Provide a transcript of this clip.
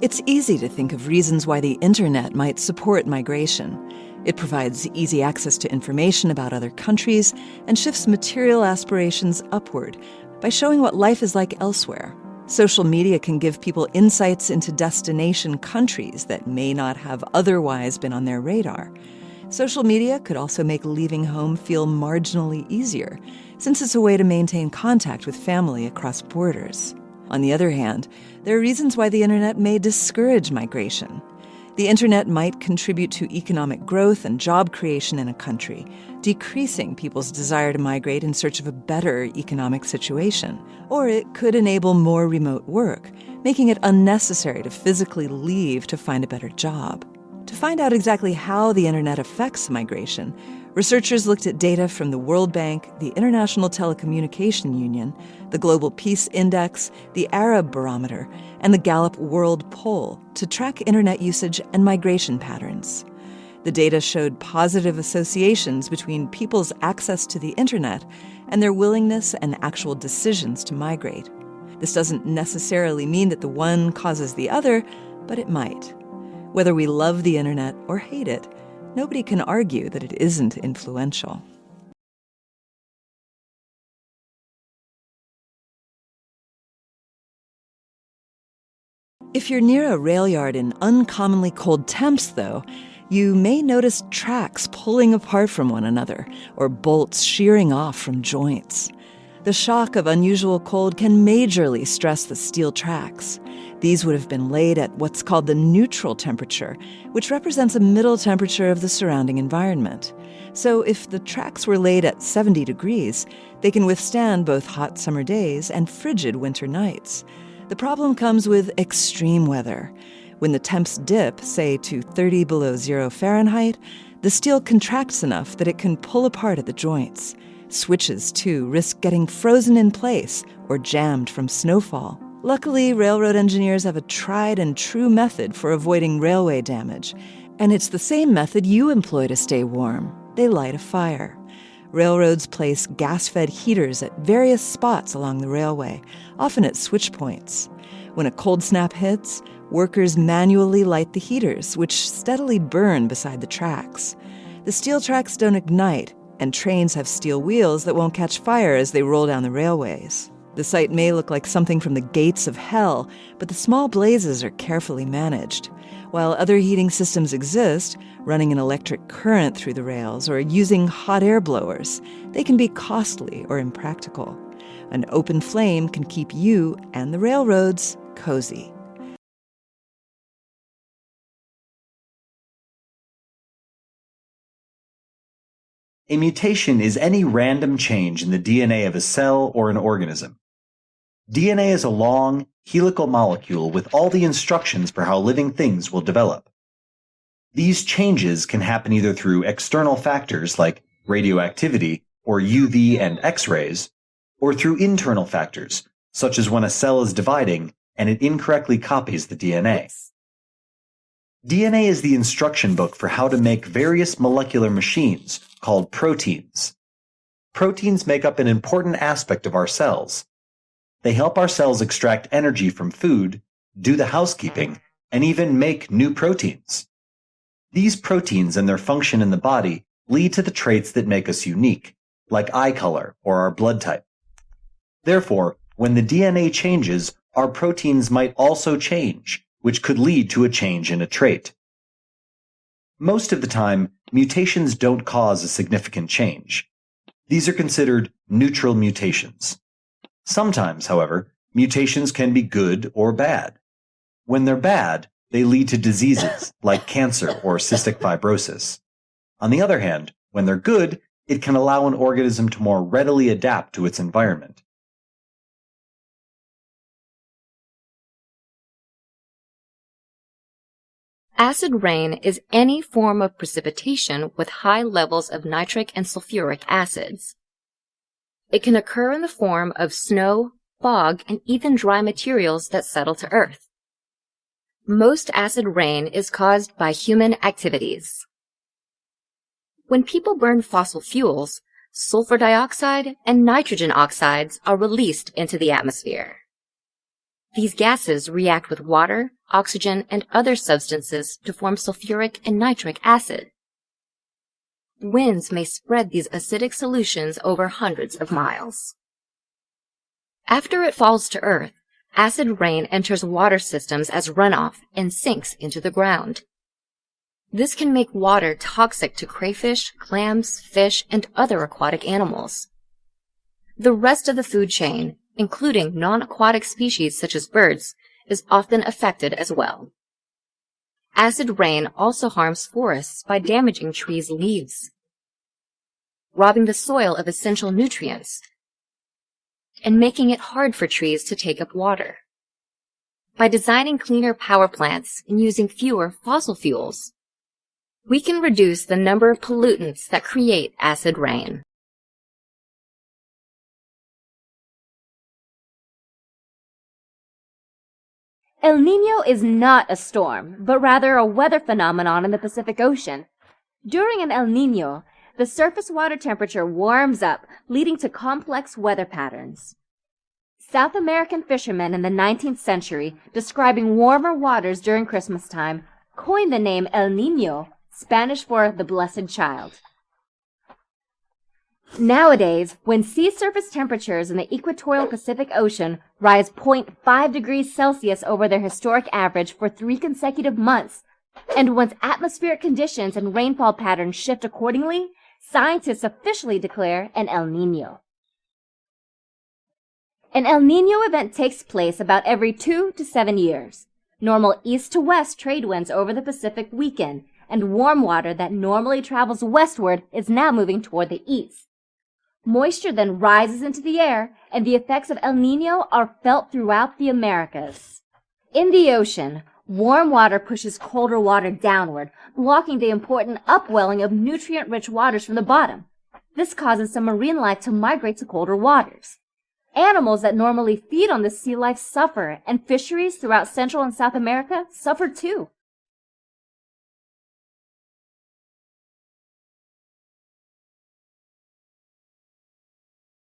It's easy to think of reasons why the internet might support migration. It provides easy access to information about other countries and shifts material aspirations upward by showing what life is like elsewhere. Social media can give people insights into destination countries that may not have otherwise been on their radar. Social media could also make leaving home feel marginally easier, since it's a way to maintain contact with family across borders. On the other hand, there are reasons why the internet may discourage migration. The internet might contribute to economic growth and job creation in a country, decreasing people's desire to migrate in search of a better economic situation. Or it could enable more remote work, making it unnecessary to physically leave to find a better job. To find out exactly how the internet affects migration, researchers looked at data from the World Bank, the International Telecommunication Union, the Global Peace Index, the Arab Barometer, and the Gallup World Poll to track internet usage and migration patterns. The data showed positive associations between people's access to the internet and their willingness and actual decisions to migrate. This doesn't necessarily mean that the one causes the other, but it might. Whether we love the internet or hate it, nobody can argue that it isn't influential. If you're near a rail yard in uncommonly cold temps, though, you may notice tracks pulling apart from one another or bolts shearing off from joints. The shock of unusual cold can majorly stress the steel tracks. These would have been laid at what's called the neutral temperature, which represents a middle temperature of the surrounding environment. So if the tracks were laid at 70 degrees, they can withstand both hot summer days and frigid winter nights. The problem comes with extreme weather. When the temps dip, say to 30 below 0 Fahrenheit, the steel contracts enough that it can pull apart at the joints. Switches, too, risk getting frozen in place or jammed from snowfall. Luckily, railroad engineers have a tried-and-true method for avoiding railway damage, and it's the same method you employ to stay warm. They light a fire. Railroads place gas-fed heaters at various spots along the railway, often at switch points. When a cold snap hits, workers manually light the heaters, which steadily burn beside the tracks. The steel tracks don't ignite, and trains have steel wheels that won't catch fire as they roll down the railways. The sight may look like something from the gates of hell, but the small blazes are carefully managed. While other heating systems exist, running an electric current through the rails or using hot air blowers, they can be costly or impractical. An open flame can keep you and the railroads cozy. A mutation is any random change in the DNA of a cell or an organism. DNA is a long, helical molecule with all the instructions for how living things will develop. These changes can happen either through external factors like radioactivity or UV and X-rays, or through internal factors, such as when a cell is dividing and it incorrectly copies the DNA. DNA is the instruction book for how to make various molecular machines called proteins. Proteins make up an important aspect of our cells. They help our cells extract energy from food, do the housekeeping, and even make new proteins. These proteins and their function in the body lead to the traits that make us unique, like eye color or our blood type. Therefore, when the DNA changes, our proteins might also change, which could lead to a change in a trait. Most of the time, mutations don't cause a significant change. These are considered neutral mutations. Sometimes, however, mutations can be good or bad. When they're bad, they lead to diseases like cancer or cystic fibrosis. On the other hand, when they're good, it can allow an organism to more readily adapt to its environment. Acid rain is any form of precipitation with high levels of nitric and sulfuric acids. It can occur in the form of snow, fog, and even dry materials that settle to Earth. Most acid rain is caused by human activities. When people burn fossil fuels, sulfur dioxide and nitrogen oxides are released into the atmosphere. These gases react with water, oxygen, and other substances to form sulfuric and nitric acid. Winds may spread these acidic solutions over hundreds of miles. After it falls to Earth, acid rain enters water systems as runoff and sinks into the ground. This can make water toxic to crayfish, clams, fish, and other aquatic animals. The rest of the food chain, including non-aquatic species such as birds, is often affected as well. Acid rain also harms forests by damaging trees' leaves, robbing the soil of essential nutrients, and making it hard for trees to take up water. By designing cleaner power plants and using fewer fossil fuels, we can reduce the number of pollutants that create acid rain. El Niño is not a storm, but rather a weather phenomenon in the Pacific Ocean. During an El Niño, the surface water temperature warms up, leading to complex weather patterns. South American fishermen in the 19th century, describing warmer waters during Christmas time, coined the name El Niño, Spanish for the Blessed Child. Nowadays, when sea surface temperatures in the equatorial Pacific Ocean rise 0.5 degrees Celsius over their historic average for 3 consecutive months, and once atmospheric conditions and rainfall patterns shift accordingly, scientists officially declare an El Niño. An El Niño event takes place about every 2 to 7 years. Normal east to west trade winds over the Pacific weaken, and warm water that normally travels westward is now moving toward the east. Moisture then rises into the air, and the effects of El Niño are felt throughout the Americas. In the ocean, warm water pushes colder water downward, blocking the important upwelling of nutrient-rich waters from the bottom. This causes some marine life to migrate to colder waters. Animals that normally feed on this sea life suffer, and fisheries throughout Central and South America suffer too.